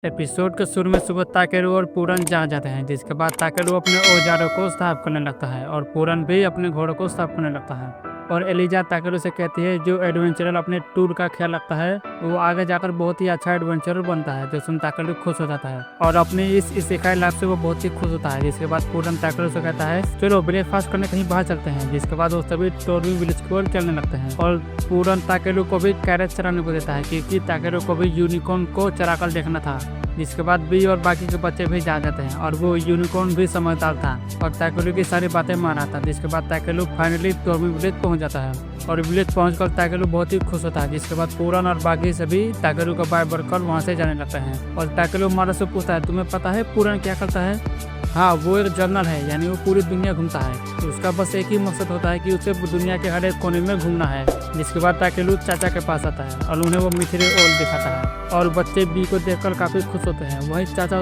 Episode के शुरू में सुबह ताकेरू और पूरन जा जाते हैं, जिसके बाद ताकेरू अपने औजारों को साफ करने लगता है और पूरन भी अपने घोड़ों को साफ करने लगता है। और एलिजा ताकेरू से कहती है जो एडवेंचरर अपने टूर का ख्याल रखता है वो आगे जाकर बहुत ही अच्छा एडवेंचरर बनता है, जो सुन ताकेरू खुश हो जाता है और अपनी इस सिखाई लाइफ से वो बहुत ही खुश होता है। जिसके बाद पूरन ताकेरू से कहता है चलो ब्रेकफास्ट करने कहीं बाहर चलते हैं, जिसके बाद वो सभी टोरवी विलेज की ओर चलने लगते हैं। और पूरन ताकेरू को भी कैरेट चराने को देता है क्योंकि ताकेरू को भी यूनिकॉर्न को चराकर देखना था। जिसके बाद बी और बाकी के बच्चे भी जा जाते हैं और वो यूनिकॉर्न भी समझदार था और ताकेलू की सारी बातें मान रहा था। जिसके बाद ताकेलू फाइनली टोरवी विलेज पहुंच जाता है और विलेज पहुंचकर ताकेलू बहुत ही खुश होता है। जिसके बाद पूरन और बाकी सभी ताकेलू का बाय बढ़कर वहां से जाने लगते हैं और ताकेलू मारा से पूछता है तुम्हें पता है पूरन क्या करता है? हाँ, वो एक जर्नल है, यानी वो पूरी दुनिया घूमता है। तो उसका बस एक ही मकसद होता है कि उसे दुनिया के हर एक कोने में घूमना है। जिसके बाद ताकेलू चाचा के पास आता है और उन्हें वो मिथिलेर ओल दिखाता है और बच्चे बी को देखकर काफी खुश होते हैं। वहीं चाचा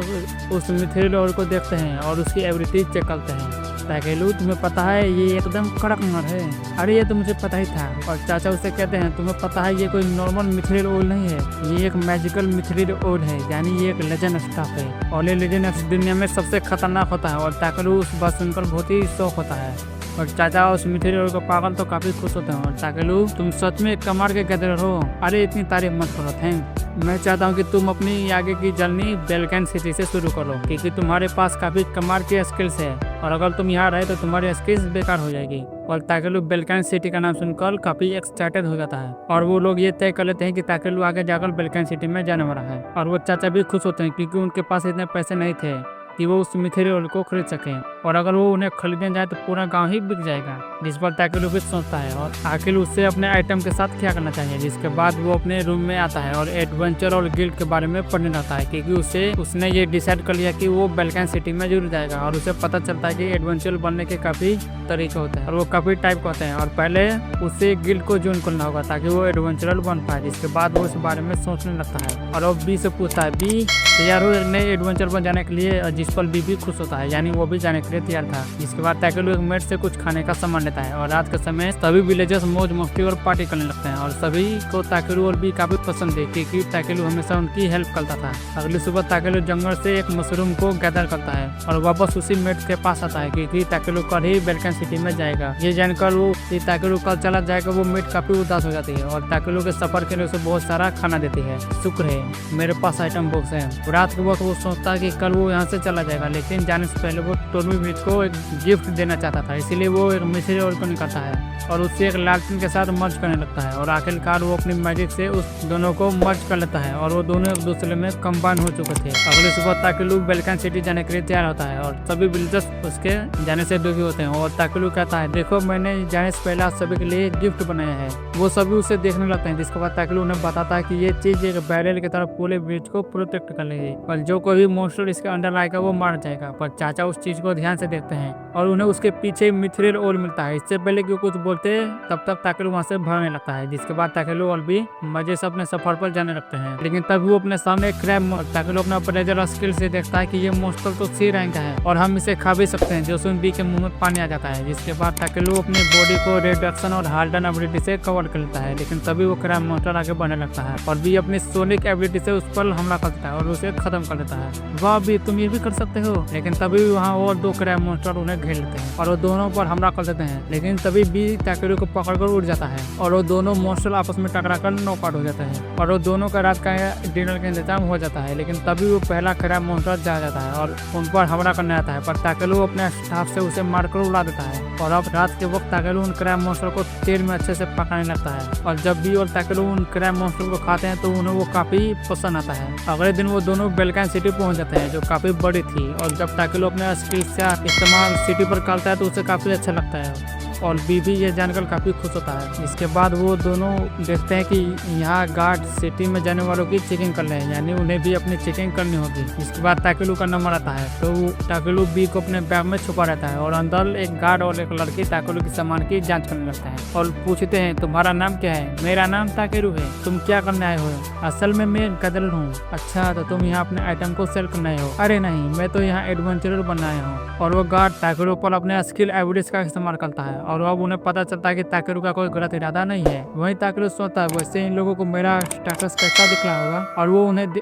उस मिथिलेर ओल को देखते हैं और उसकी एबिलिटीज चेक करते हैं। ताकेलू तुम्हें पता है ये एकदम कड़क नर है। अरे ये तो मुझे पता ही था। और चाचा उसे कहते हैं तुम्हें पता है ये कोई नॉर्मल मिथिलेर ओल नहीं है, ये एक मैजिकल मिथिलेर ओल है, यानी ये एक लेजेंड स्टाफ है और ये लेजेंड दुनिया में सबसे खतरनाक होता है। और ताकेलू उस बात सुनकर बहुत ही शौक होता है और चाचा उस मिथिलेर ओल को पागल तो काफी खुश होते हैं। और ताकेलू तुम सच में कमाल के गदर हो, अरे इतनी तारीफ मत करो थैंक। मैं चाहता हूँ कि तुम अपनी आगे की जर्नी बेलकैन सिटी से शुरू करो क्योंकि तुम्हारे पास काफी कमाल की स्किल्स है और अगर तुम यहाँ रहे तो तुम्हारी स्किल्स बेकार हो जाएगी। और ताकेलू बेलकैन सिटी का नाम सुनकर काफी एक्साइटेड हो जाता है और वो लोग ये तय कर लेते हैं कि ताकेलू आगे जाकर बेलकैन सिटी में जाने वाला है। और वो चाचा भी खुश होते हैं क्योंकि उनके पास इतने पैसे नहीं थे कि वो उस मिथिलेर ओल को खरीद सकें और अगर वो उन्हें खरीदने जाए तो पूरा गांव ही बिक जाएगा। जिस पर ताकेलू भी सोचता है और आखिर उससे अपने आइटम के साथ क्या करना चाहिए। जिसके बाद वो अपने रूम में आता है और एडवेंचर और गिल्ड के बारे में पढ़ने लगता है क्योंकि उसने ये डिसाइड कर लिया कि वो बेलकैन सिटी में जरूर जाएगा और उसे पता चलता है कि एडवेंचर बनने के काफी तरीके होते हैं और वो काफी टाइप के होते हैं और पहले उसे गिल्ड को ज्वाइन करना होगा ताकि वो एडवेंचरर बन पाए। जिसके बाद वो इस बारे में सोचने लगता है और वो बी से पूछता है बी तैयार हो नए एडवेंचर पर जाने के लिए? जिस पर बी भी खुश होता है, यानी वो भी जाने के लिए तैयार था। जिसके बाद ताकेलू एक मेट से कुछ खाने का सामान लेता है और रात के समय सभी विलेजर्स मौज मस्ती और पार्टी करने लगते हैं और सभी को ताकेलू और बी काफी पसंद है क्योंकि ताकेलू हमेशा उनकी हेल्प करता था। अगली सुबह ताकेलू जंगल से एक मशरूम को गैदर करता है और वापस उसी मेट के पास आता है क्योंकि ताकेलू कल ही बेलकैन सिटी में जाएगा। ये जानकर वो ताकेलू कल चला जाएगा वो मेट काफी उदास हो जाती है और ताकेलू के सफर के लिए उसे बहुत सारा खाना देती है। शुक्र है मेरे पास आइटम बॉक्स है। रात के वक्त वो सोचता है कि कल वो यहाँ से चला जाएगा, लेकिन जाने से पहले वो टोरवी विलेज को एक गिफ्ट देना चाहता था, इसीलिए वो एक मिथिलेर ओल को निकालता है और उससे एक लालटेन के साथ मर्ज करने लगता है और आखिरकार वो अपनी मैजिक से उस दोनों को मर्ज कर लेता है और वो दोनों एक दूसरे में कंबाइन हो चुके थे। अगले सुबह ताकेलू बेलकैन सिटी जाने के लिए तैयार होता है और सभी विलेजर्स उसके जाने से दुखी होते हैं और ताकेलू कहता है देखो मैंने जाने से पहले आप सभी के लिए गिफ्ट बनाया है। वो सभी उसे देखने लगते हैं। जिसके बाद ताकेलू उन्हें बताता है कि ये चीज एक बैरल की तरह पूरे विलेज को प्रोटेक्ट कर लेगी और जो कोई भी मॉन्स्टर इसके अंदर आएगा वो मार जाएगा। पर चाचा उस चीज को ध्यान से देखते हैं और उन्हें उसके पीछे मिथिलेर ओल मिलता है। इससे पहले कि कुछ बोलते तब तक ताकेलू वहां से भागने लगता है। जिसके बाद ताकेलू और भी मजे से अपने सफर पर जाने लगते हैं, लेकिन तब वो अपने सामने एक क्रैब ताकेलू अपना प्लेजर स्किल से देखता है कि ये मॉन्स्टर तो सी रैंक का है और हम इसे खा भी सकते हैं, जो सुन बी के मुंह में पानी आ जाता है। जिसके बाद ताकेलू अपनी बॉडी को रिडक्शन और हार्डन एबिलिटी से कवर कर लेता है, लेकिन तभी वो क्रैब मॉन्स्टर आगे बढ़ने लगता है और बी अपनी सोनिक एबिलिटी से उस पर हमला करता है और उसे खत्म कर देता है। वाह बी तुम ये भी कर सकते हो। लेकिन तभी वहाँ और दो क्रैब मॉन्स्टर उन्हें घेर लेते हैं और वो दोनों पर हमला कर देते हैं, लेकिन तभी बी ताकेलू को पकड़कर उड़ जाता है और वो दोनों मॉन्स्टर आपस में टकराकर नॉकआउट हो जाते हैं और वो दोनों का रात का डिनर का इंतजाम हो जाता है। लेकिन तभी वो पहला क्रैब मॉन्स्टर जा जाता है और उन पर हमला करने आता है, पर ताकेलू अपने स्टाफ से उसे मारकर उड़ा देता है और अब रात के वक्त ताकेलू उन क्रैब मॉन्स्टर को तेल में अच्छे से पकाने लगता है और जब भी और ताकेलू उन क्रैब मॉन्स्टर को खाते हैं तो उन्हें वो काफी पसंद आता है। अगले दिन वो दोनों बेलकैन सिटी पहुंच जाते हैं जो काफी बड़ी थी और जब ताकेलू अपने स्किल्स का इस्तेमाल सिटी पर करता है तो उसे काफी अच्छा लगता है और बीबी ये जानकर काफ़ी खुश होता है। इसके बाद वो दोनों देखते हैं कि यहाँ गार्ड सिटी में जाने वालों की चेकिंग कर रहे हैं, यानी उन्हें भी अपनी चेकिंग करनी होगी। इसके बाद ताकेलू का नंबर आता है तो ताकेलू बी को अपने बैग में छुपा रहता है और अंदर एक गार्ड और एक लड़की ताकेलू के सामान की जांच करने लगता है और पूछते हैं तुम्हारा नाम क्या है? मेरा नाम ताकेलू है। तुम क्या करने आए हो? असल में मैं गदर हूँ। अच्छा तो तुम यहाँ अपने आइटम को सेल करने आए हो? अरे नहीं, मैं तो यहाँ एडवेंचरर बनना आया हूँ। और वो गार्ड ताकेलू पर अपने स्किल एबिलिटीज का इस्तेमाल करता है और अब उन्हें पता चलता है कि ताकेरू का कोई गलत इरादा नहीं है। वहीं ताकेरू सोचता है वैसे इन लोगों को मेरा स्टेटस कैसा दिख रहा होगा,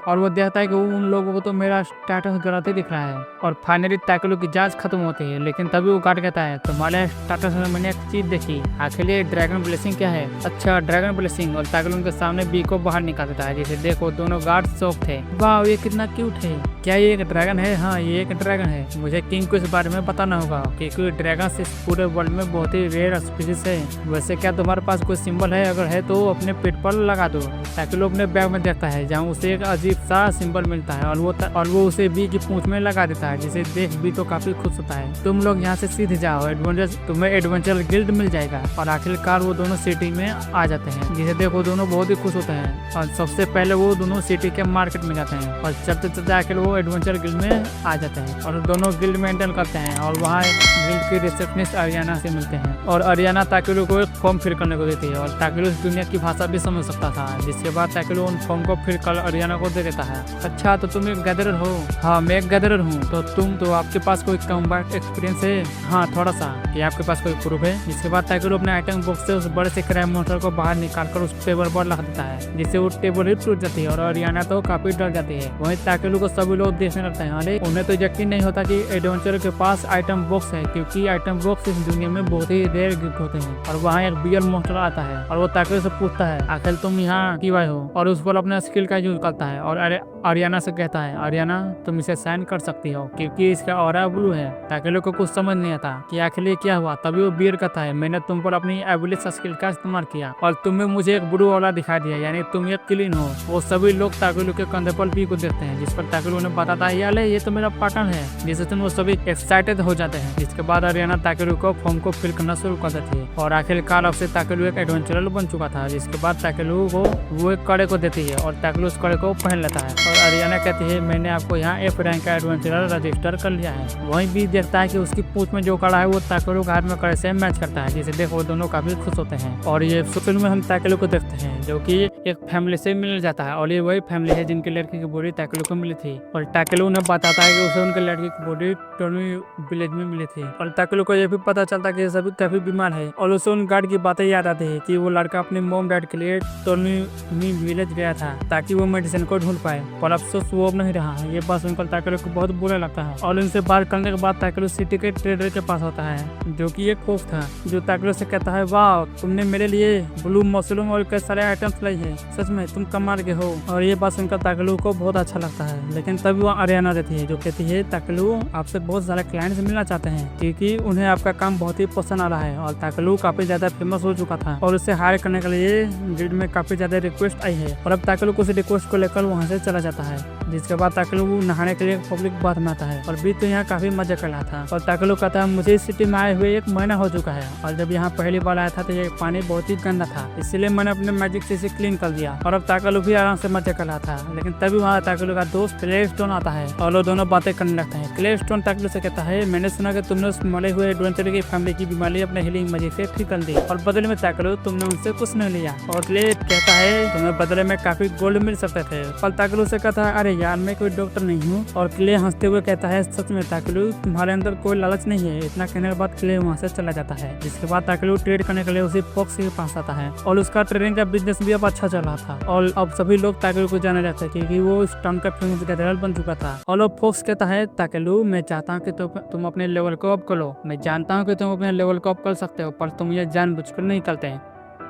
और वो देखता है कि उन लोगों को तो मेरा स्टेटस गलत ही दिख रहा है। और फाइनली ताकेरू की जांच खत्म होती है, लेकिन तभी वो गार्ड कहता है तुम्हारे स्टेटस में मैंने एक चीज देखी, आखिर ये ड्रैगन ब्लेसिंग क्या है? अच्छा ड्रैगन ब्लेसिंग। और ताकेरू उनके सामने बी को बाहर निकाल देता है, जिसे देखो दोनों गार्ड शौक थे। वाह ये कितना क्यूट है, क्या ये एक ड्रैगन है? हाँ ये एक ड्रैगन है। मुझे किंग को इस बारे में बताना होगा क्योंकि ड्रैगन इस पूरे वर्ल्ड में बहुत ही रेयर स्पीशीज है। वैसे क्या तुम्हारे पास कोई सिंबल है? अगर है तो अपने पेट पर लगा दो। ताकि अपने बैग में देखता है जहाँ उसे एक अजीब सा सिंबल मिलता है और वो उसे बी की पूंछ में लगा देता है, जिसे देख बी तो काफी खुश होता है। तुम लोग यहाँ से सीधे जाओ, तुम्हें एडवेंचर गिल्ड मिल जाएगा। और आखिरकार वो दोनों सिटी में आ जाते हैं, जिसे देखो दोनों बहुत ही खुश होते हैं। और सबसे पहले वो दोनों सिटी के मार्केट में जाते हैं और चलते चलते आखिर वो एडवेंचर गिल्ड में आ जाते हैं और दोनों गिल्ड मेंटेन करते हैं। और वहाँ गिल्ड की रिसेप्शनिस्ट अरियाना से मिलते हैं और अरियाना ताकेरू को एक फॉर्म फिल करने को देती है और ताकेरू उस दुनिया की भाषा भी समझ सकता था, जिसके बाद ताकेरू उन फॉर्म को फिल कर अरियाना को दे देता है। अच्छा तो तुम एक गैदरर हो? हाँ मैं एक गैदरर हूँ। तो आपके पास कोई कॉम्बैट एक्सपीरियंस है? हाँ थोड़ा सा। कि आपके पास कोई प्रूफ है? जिसके बाद ताकेरू अपने आइटम बॉक्स से उस बड़े से क्रैब मॉन्स्टर को बाहर निकाल कर उस टेबल पर रख देता है, जिससे वो टेबल ही टूट जाती है और अरियाना तो काफी डर जाती है। वहीं ताकेरू को सभी लोग देखने लगते हैं। अरे उन्हें तो यकीन नहीं होता कि एडवेंचर के पास आइटम बॉक्स है, क्योंकि आइटम बॉक्स इस दुनिया में बहुत ही रेयर गिफ्ट होते हैं। और वहाँ एक बियर मॉन्स्टर आता है और वो ताकेरू से पूछता है आखिर तुम यहाँ क्यों आए हो, और उस पर अपना स्किल का यूज करता है और अरियाना से कहता है अरियाना तुम इसे साइन कर सकती हो क्योंकि इसका ऑरा ब्लू है। ताकेरू को कुछ समझ नहीं आता कि आखिर ये क्या हुआ। तभी वो बियर कहता है मैंने तुम पर अपनी एबिलिटी स्किल का इस्तेमाल किया और तुमने मुझे एक ब्लू ऑरा दिखा दिया, यानी तुम एक क्लीन हो। वो सभी लोग ताकेरू के कंधे पर बी को देखते हैं, जिस पर ताकेरू उन्हें बताता है यार ये तो मेरा पैटर्न है, जिससे तुम वो सभी एक्साइटेड हो जाते हैं। जिसके बाद अरियाना ताकेरू को फॉर्म को फिल करना शुरू कर देती है और आखिरकार अब से ताकेरू एक एडवेंचरर बन चुका था। जिसके बाद ताकेरू को वो एक कड़े को देती है और ताकेरू उस कड़े को पहन लेता है और अरियाना कहती है मैंने आपको यहाँ एफ रैंक का एडवेंचरर रजिस्टर कर लिया है। वहीं भी देखता है कि उसकी पूंछ में जो कड़ा है वो ताकेरू के हाथ में कड़े से मैच करता है, जिसे देख वो दोनों काफी खुश होते हैं। और ये फिल्म में हम ताकेरू को देखते हैं जो कि एक फैमिली से मिल जाता है और ये वही फैमिली है जिनकी लड़की की बॉडी ताकेरू को मिली थी। और ताकेरू उन्हें बताता है कि उसे उनके लड़की की बॉडी टोनी विलेज में मिली थी। और ताकेरू को यह भी पता चलता है कि सभी काफी बीमार है और उसे उन गार्ड की बातें याद आती है कि वो लड़का अपने मॉम डैड के लिए टोनी विलेज गया था ताकि वो मेडिसिन को ढूंढ पाए, पर अफसोस वो अब नहीं रहा। ये बात सुनकर ताकेरू को बहुत बुरा लगता है और उनसे बात करने के बाद ताकेरू सिटी के ट्रेडर के पास होता है जो कि एक खोफ था, जो ताकेरू से कहता है वाह तुमने मेरे लिए ब्लू मशरूम और कई सारे आइटम्स लाई है, सच में तुम कमाल के हो। और ये बात सुनकर ताकेरू को बहुत अच्छा लगता है, लेकिन तभी वहाँ अरियाना रहती है जो कहती है ताकेरू आपसे बहुत सारे क्लाइंट्स मिलना चाहते हैं क्योंकि उन्हें आपका काम बहुत ही पसंद आ रहा है। और ताकेरू काफी ज्यादा फेमस हो चुका था और उसे हायर करने के लिए गिल्ड में काफी ज्यादा रिक्वेस्ट आई है। और अब ताकेरू उस रिक्वेस्ट को लेकर वहाँ से चला जाता है, जिसके बाद ताकेरू नहाने के लिए पब्लिक बाथ में आता है और बीच तो यहाँ काफी मजा कर रहा था। और ताकेरू कहता है मुझे इस सिटी में आए हुए 1 महीना हो चुका है और जब यहाँ पहली बार आया था तो ये पानी बहुत ही गंदा था, इसलिए मैंने अपने मैजिक से इसे क्लीन कर दिया। और अब ताकेरू भी आराम से मजा कर रहा था, लेकिन तभी वहाँ ताकेरू का दोस्त क्लेस्टोन आता है और वो दोनों बातें करने लगते हैं। क्लेस्टोन ताकेरू से कहता है मैंने सुना कि तुमने उस मरे हुए एडवेंचर की फैमिली की बीमारी अपने हीलिंग मैजिक से ठीक कर दी और बदले में ताकेरू तुमने उनसे कुछ नहीं लिया। और क्ले कहता है तुम्हें बदले में काफी गोल्ड मिल सकते थे। पर ताकेरू से कहता है अरे यार मैं कोई डॉक्टर नहीं हूँ। और क्ले हंसते हुए कहता है सच में ताकेरू तुम्हारे अंदर कोई लालच नहीं है। इतना कहने के बाद क्ले वहाँ से चला जाता है, जिसके बाद ताकेरू ट्रेड करने के लिए उसी फॉक्स के पास आता है और उसका ट्रेडिंग का बिजनेस भी अब अच्छा चल रहा था। और अब सभी लोग ताकेरू को जाने लगते हैं क्योंकि वो इस टाउन का फेमस गैदरर बन चुका था। और फॉक्स कहता है ताकेरू मैं चाहता हूँ कि तुम अपने लेवल को अप करो, मैं जानता हूँ कि तुम अपने लेवल को अप कर सकते हो, पर तुम ये जानबूझकर नहीं करते हैं।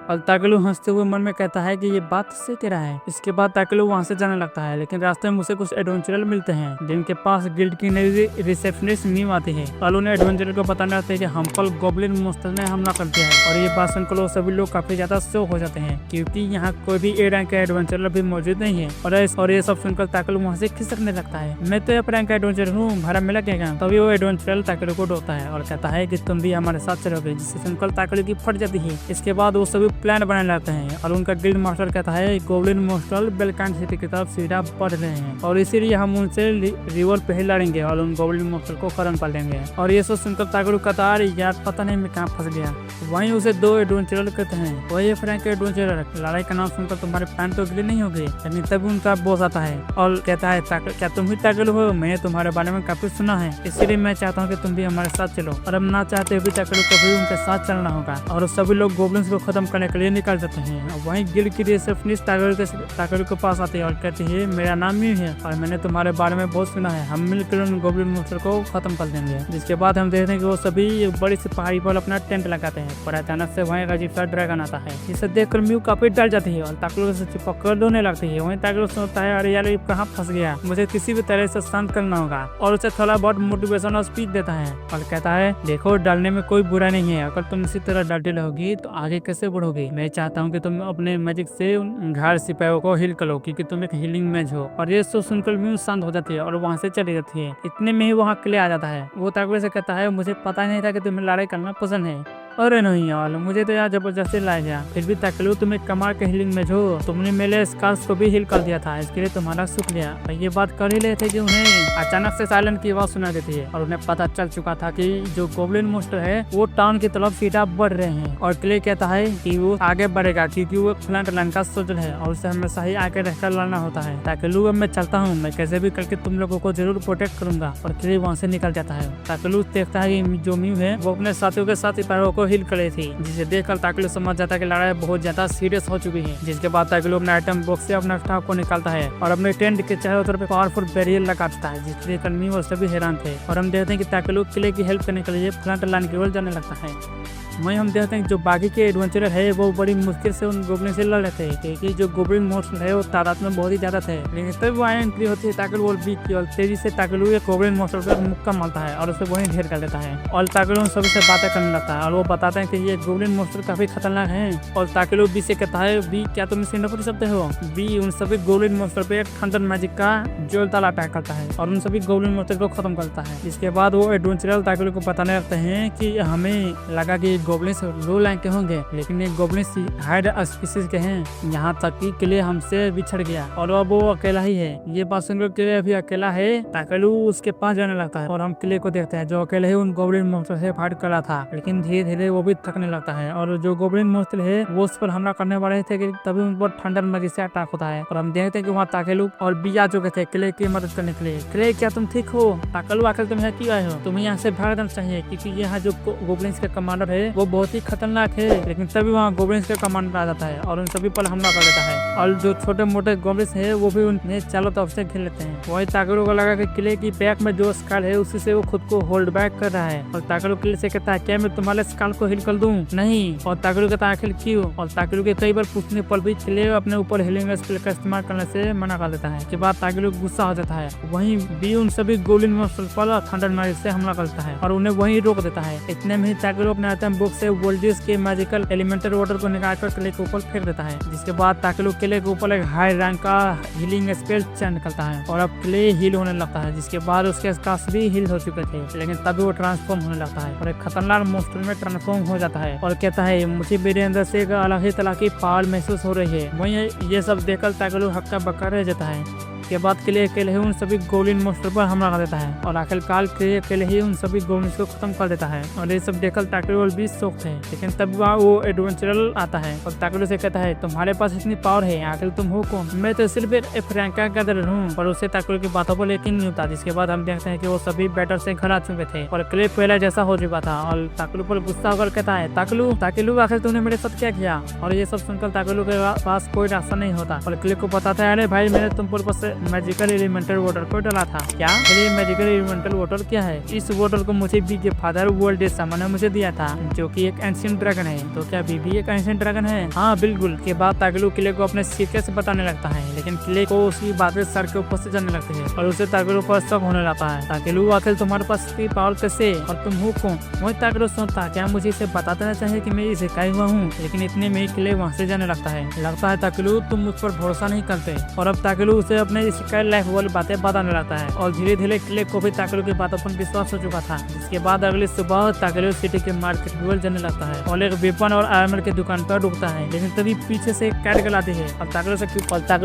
और ताकेरू हंसते हुए मन में कहता है कि ये बात सही कह रहा है। इसके बाद ताकेरू वहाँ से जाने लगता है, लेकिन रास्ते में उसे कुछ एडवेंचरर मिलते हैं जिनके पास गिल्ड की नई रिसेप्शनिस्ट नीम आती है और उन्हें एडवेंचरर को बताने लगते हैं कि हम पर गोब्लिन मॉन्स्टर ने हमला कर दिया है। और ये बात सुनकर वो सभी लोग काफी ज्यादा शॉक हो जाते हैं क्योंकि यहाँ कोई भी ए रैंक का एडवेंचरर भी मौजूद नहीं है। और ये सब सुनकर ताकेरू वहाँ से खिसकने लगता है, मैं तो एफ रैंक का एडवेंचरर हूँ, भाड़ा मिला क्या? तभी वो एडवेंचरर ताकेरू को डोता है और कहता है कि तुम भी हमारे साथ चलोगे, जिससे सुनकर ताकेरू की फट जाती है। इसके बाद वो सभी प्लान बनाने लगते हैं और उनका गिल्ड मास्टर कहता है गोब्लिन मास्टर बेलकांड सिटी की तरफ सीधा बढ़ रहे हैं और इसीलिए हम उनसे रिवर पे ही लड़ेंगे और उन गोब्लिन मास्टर को खत्म कर देंगे। और ये सब सुनकर ताकेरू कहता है यार पता नहीं मैं कहाँ फंस गया। वहीं उसे दो एडवेंचरर कहते हैं वही फ्रैंक एडवेंचरर, लड़ाई का नाम सुनकर तुम्हारे पैंट तो गिले नहीं हो गए। लेकिन तभी उनका बॉस आता है और कहता है क्या तुम भी ताकेरू हो? मैंने तुम्हारे बारे में काफी सुना है, इसीलिए मैं चाहता हूँ कि तुम भी हमारे साथ चलो। और अब ना चाहते हुए ताकेरू को भी उनके साथ चलना होगा और सभी लोग गोब्लिन्स को खत्म करने के लिए निकल जाते हैं। और वहीं गिल्ड की रिसेप्शनिस्ट ताकेरू के पास आती है और कहती है मेरा नाम ही है और मैंने तुम्हारे बारे में बहुत सुना है, हम मिलकर उन गोब्लिन मॉन्स्टर को खत्म कर देंगे। जिसके बाद हम देखते हैं कि वो सभी एक बड़ी सी पहाड़ी पर अपना टेंट लगाते हैं पर अचानक से वहीं एक अजीब सा ड्रैगन आता है जिसे देखकर म्यू काफी डर जाती है और ताकेरू से चिपक कर रोने लगती है। वहीं ताकेरू सोचता है अरे यार ये कहाँ फंस गया, मुझे किसी भी तरह से शांत करना होगा और उसे थोड़ा बहुत मोटिवेशन और स्पीच देता है और कहता है देखो डरने में कोई बुरा नहीं है, अगर तुम इसी तरह डरते रहोगी तो आगे कैसे बढ़ोगी। मैं चाहता हूँ कि तुम अपने मैजिक से घर सिपाहियों को हील करो क्योंकि तुम एक हीलिंग मैच हो। और ये सब सुनकर म्यू शांत हो जाती है और वहाँ से चली जाती है। इतने में ही वहाँ क्ले आ जाता है। वो ताकेरू से कहता है मुझे पता नहीं था कि तुम्हें लड़ाई करना पसंद है। अरे नहीं यार मुझे तो यार जबरदस्ती लाया गया, फिर भी ताकेरू तुम एक कमाल के हीलिंग में हो, तुमने मेरे स्कार्स को भी हील कर दिया था, इसके लिए तुम्हारा शुक्रिया। और ये बात कर ही रहे थे कि उन्हें अचानक से साइलेंट की आवाज सुना देती है और उन्हें पता चल चुका था कि जो गोब्लिन मॉन्स्टर है वो टाउन की तरफ सीधा बढ़ रहे हैं। और क्ले कहता है कि वो आगे बढ़ेगा क्योंकि वो फ्रंट लाइन का सोल्जर है और उसे हमेशा ही आगे रहकर लड़ना होता है। ताकेरू अब मैं चलता हूँ, मैं कैसे भी करके तुम लोगों को जरूर प्रोटेक्ट करूंगा। और क्ले वहाँ से निकल जाता है। ताकेरू देखता है कि जो म्यू है वो अपने साथियों के साथ सिपाहियों को हील करे थी, जिसे देखकर ताकेरू समझ जाता है कि लड़ाई बहुत ज्यादा सीरियस हो चुकी है। जिसके बाद ताकेरू अपने आइटम बॉक्स से अपना स्टाफ को निकालता है और अपने टेंट के चारों तरफ पावरफुल बैरियर लगा देता है, जिसके कर्मी वो सभी हैरान थे। और हम देखते हैं कि ताकेरू किले की हेल्प करने के लिए फ्रंट लाइन की ओर जाने लगता है। वहीं हम देखते हैं जो बाकी के एडवेंचरर है वो बड़ी मुश्किल से उन गोब्लिन से लड़ रहे थे क्योंकि जो गोब्लिन मॉन्स्टर है वो तादाद में बहुत ही ज्यादा थे। लेकिन तब वो एंट्री होती है ताकेरू और बीक की और तेजी से ताकेरू एक गोब्लिन मॉन्स्टर पर मुक्का मारता है और उसे वहीं ढेर कर देता है। और ताकेरू उन सभी से बातें करने लगता है और वो बताते हैं कि ये गोब्लिन मॉन्स्टर काफी खतरनाक है। और ताकेरू बी से कहता है बी क्या तुम इसे न पूछ सकते हो। बी उन सभी गोब्लिन मॉन्स्टर पे एक थंडर मैजिक का जोल ताला अटैक करता है और उन सभी गोब्लिन मॉन्स्टर को खत्म करता है। जिसके बाद वो एडवेंचरर ताकेरू को बताने लगते हैं कि हमें लगा कि गोब्लिन लो लाइन के होंगे लेकिन ये गोब्लिन हाइड स्पीसीज के हैं, यहाँ तक कि किले हमसे बिछड़ गया और अब वो अकेला ही है। ये बात सुनकर किले अभी अकेला है। ताकेरू उसके पास जाने लगता है और हम किले को देखते हैं जो अकेले ही उन गोब्लिन मॉन्स्टर से फाइट कर रहा था। लेकिन धीरे धीरे वो भी थकने लगता है और जो गोब्लिन मॉन्स्टर है वो उस पर हमला करने वाले थे कि तभी उन पर थंडर मैजिक से अटैक होता है। और हम देखते हैं कि वहाँ ताकेरू और बी आ चुके थे किले की मदद करने के लिए। किले क्या तुम ठीक हो? ताकेरू आखिर तुम यहाँ क्यों आए हो? तुम्हें यहाँ से भागना चाहिए क्योंकि यहाँ जो गोब्लिन्स के कमांडर है वो बहुत ही खतरनाक है। लेकिन तभी वहाँ गोब्लिन्स का कमांडर आ जाता है और उन सभी पर हमला कर देता है और जो छोटे मोटे गोब्लिन्स है वो भी उन्हें चारों तरफ से घेर लेते हैं। वही ताकेरू को लगा कि किले की बैक में जो स्काल है उसी से वो खुद को होल्ड बैक कर रहा है। और ताकेरू किले से कहता है क्या मैं तुम्हारे स्काल को हिल कर दूं? नहीं। और ताकेरू कहता है आखिर क्यों? और ताकेरू के कई बार पूछने पर भी किले अपने ऊपर हीलिंग स्पेल का इस्तेमाल करने से मना कर देता है। इसके बाद ताकेरू गुस्सा हो जाता है। वहीं बी उन सभी गोब्लिन मॉन्स्टर पर थंडर मैजिक से हमला करता है और उन्हें वहीं रोक देता है। इतने में ही ताकेरू अपने आइटम बॉक्स से वोल्डिस के मैजिकल एलिमेंटल वाटर को निकालकर किले के ऊपर फेंक देता है। जिसके बाद ताकेरू किले के ऊपर एक हाई रैंक का हीलिंग स्पेल चैन निकलता है और अब किले हील होने लगता है। जिसके बाद उसके स्कार्स भी हील हो चुके थे लेकिन तभी वो ट्रांसफॉर्म होने लगता है और एक खतरनाक मॉन्स्टर में ट्रांसफॉर्म हो जाता है और कहता है मुझे मेरे अंदर से एक अलग ही तरह की पावर महसूस हो रही है। वहीं ये सब देखकर ताकेरू हक्का बक्का रह जाता है। के बाद किले अकेले ही उन सभी गोब्लिन मॉन्स्टर पर हमला कर देता है और आखिरकार किले अकेले ही उन सभी गोब्लिन्स को खत्म कर देता है। और ये सब देखकर ताकेरू भी शौक थे। लेकिन तब वहाँ वो एडवेंचरर आता है और ताकेरू से कहता है तुम्हारे पास इतनी पावर है, आखिर तुम हो कौन? मैं तो सिर्फ एक फ्रैंका गैदरर हूँ। पर उसे ताकेरू की बातों पर यकीन नहीं होता। जिसके बाद हम देखते हैं कि वो सभी बैटल से घर आ चुके थे और किले पहले जैसा हो चुका था और ताकेरू पर गुस्सा होकर कहता है ताकेरू आखिर तुमने मेरे साथ क्या किया? और ये सब सुनकर ताकेरू के पास कोई रास्ता नहीं होता और किले को बताता है अरे भाई मैंने तुम पर बस मैजिकल एलिमेंटल वाटर को डाला था। क्या? ये मैजिकल एलिमेंटल वाटर क्या है? इस वाटर को मुझे बी के फादर वर्ल्ड समन ने मुझे दिया था जो कि एक एंशिएंट ड्रैगन है। तो क्या बी भी एक एंशिएंट ड्रैगन है? हाँ बिल्कुल। के बाद ताकेरू किले को अपने सीक्रेट से बताने लगता है लेकिन क्ले को उसकी बातें सर के ऊपर से जाने लगती है और उसे ताकेरू पर शक होने लगता है। ताकेरू आखिर तुम्हारे पास इतनी पावर कैसे और तुम हो कौन? वही ताकेरू सोचता क्या मुझे इसे बता देना चाहिए कि मैं इसे शिकाई हुआ हूँ, लेकिन इतने में क्ले वहाँ से जाने लगता है ताकेरू तुम मुझ पर भरोसा नहीं करते। और अब ताकेरू उसे अपने शिकाई लाइफ वाली बातें बताने लगता है और धीरे धीरे क्ले को भी ताकेरू की बातों पर विश्वास हो चुका था। जिसके बाद अगली सुबह ताकेरू सिटी के मार्केट में जाने लगता है और एक वेपन और आर्मर की दुकान पर रुकता है, लेकिन तभी पीछे से एक कैट गलाती है और ताकेरू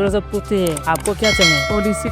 से पूछती है आपको क्या चाहिए। और इसी